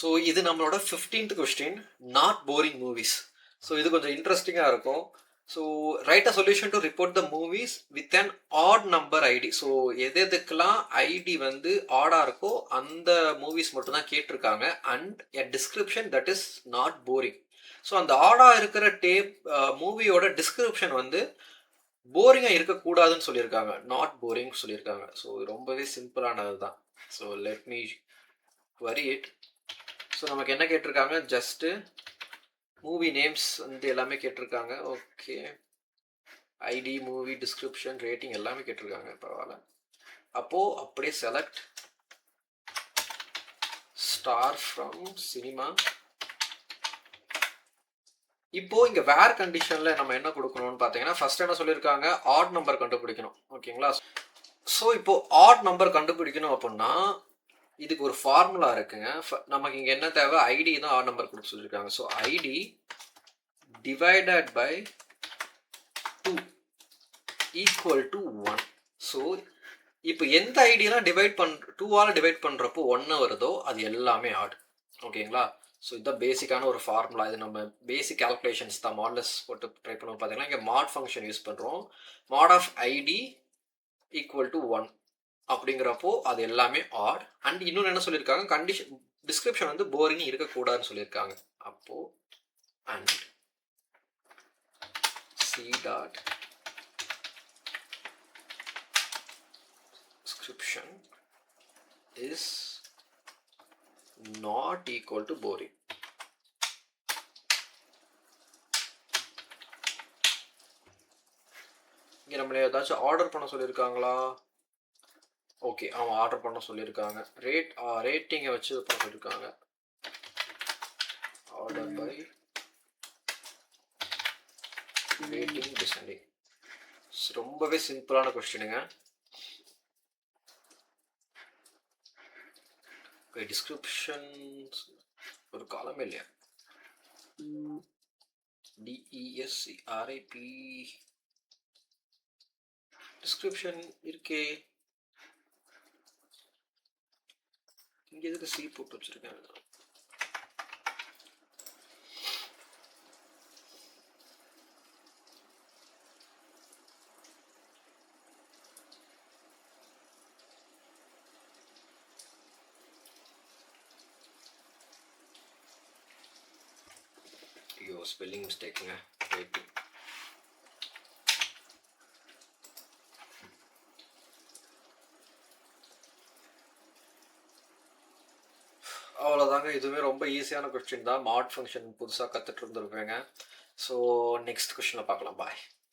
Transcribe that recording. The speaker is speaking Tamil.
ஸோ இது நம்மளோட 15th question, not boring movies. So இது கொஞ்சம் இன்ட்ரெஸ்டிங்காக இருக்கும். So write a solution to report the movies with an odd number ID. So எதுக்கெல்லாம் ஐடி வந்து ஆடாக இருக்கோ அந்த மூவிஸ் மட்டும் தான் கேட்டிருக்காங்க. And a description that is not boring. So அந்த ஆடாக இருக்கிற மூவியோட டிஸ்கிரிப்ஷன் வந்து போரிங்காக இருக்கக்கூடாதுன்னு சொல்லியிருக்காங்க. நாட் போரிங் சொல்லியிருக்காங்க. ஸோ ரொம்பவே சிம்பிளானது தான். So let me query it. So நமக்கு என்ன கேட்டிருக்காங்க, ஜஸ்ட்டு மூவி நேம்ஸ் வந்து எல்லாமே கேட்டிருக்காங்க. Okay, ID, movie description, rating எல்லாமே கேட்டிருக்காங்க. பரவாயில்ல. அப்போது அப்படியே செலக்ட் ஸ்டார் ஃப்ரம் சினிமா. இப்போது இங்கே வேர் கண்டிஷனில் நம்ம என்ன கொடுக்கணும்னு பார்த்தீங்கன்னா, ஃபர்ஸ்ட் என்ன சொல்லியிருக்காங்க, ஆட் நம்பர் கண்டுபிடிக்கணும். ஓகேங்களா? ஸோ இப்போது ஆட் நம்பர் கண்டுபிடிக்கணும் அப்படின்னா இதுக்கு ஒரு ஃபார்முலா இருக்குங்க. நமக்கு இங்கே என்ன தேவை, ஐடி தான் ஆட் நம்பர் கொடுக்க சொல்லியிருக்காங்க. So ID divided by 2 equal to 1. So இப்போ எந்த ஐடியெல்லாம் டூவால் டிவைட் பண்ணுறப்போ 1 வருதோ அது எல்லாமே ஆட். ஓகேங்களா? ஸோ இதுதான் பேசிக்கான ஒரு ஃபார்முலா. இது நம்ம பேசிக் கால்குலேஷன்ஸ் தான். மாட்லெஸ் போட்டு ட்ரை பண்ணுவோம். பார்த்தீங்கன்னா இங்கே மாட் ஃபங்க்ஷன் யூஸ் பண்ணுறோம். Mod of ID equal to 1 அப்படிங்கிறப்போ அது எல்லாமே ஆட். அண்ட் இன்னொன்று என்ன சொல்லியிருக்காங்க, கண்டிஷன் டிஸ்கிரிப்ஷன் வந்து போரிங் இருக்கக்கூடாதுன்னு சொல்லியிருக்காங்க. அப்போ and C dot description is not equal to boring. இங்கே நம்மள ஏதாச்சும் ஆர்டர் பண்ண சொல்லியிருக்காங்களா? ஓகே, அவன் ஆர்டர் பண்ண சொல்லியிருக்காங்க. ரேட்டிங்கை வச்சு பண்ண சொல்லியிருக்காங்க. Order buy rating descending. ரொம்பவே சிம்பிளான கொஸ்டினுங்க. டிஸ்கிரிப்ஷன் ஒரு காலம் இல்லையா, DESCRIP டிஸ்கிரிப்ஷன் இருக்கே. இங்க எதுக்கு சி போட்டு வச்சிருக்கேன்? ஐயோ, ஸ்பெல்லிங் மிஸ்டேக்குங்க. அவ்வளோதாங்க. இதுவுமே ரொம்ப ஈஸியான கொஸ்டின் தான். மாட் ஃபங்க்ஷன் புதுசாக கற்றுட்டு இருந்துருப்பேங்க. ஸோ நெக்ஸ்ட் கொஸ்டினில் பார்க்கலாம். பாய்.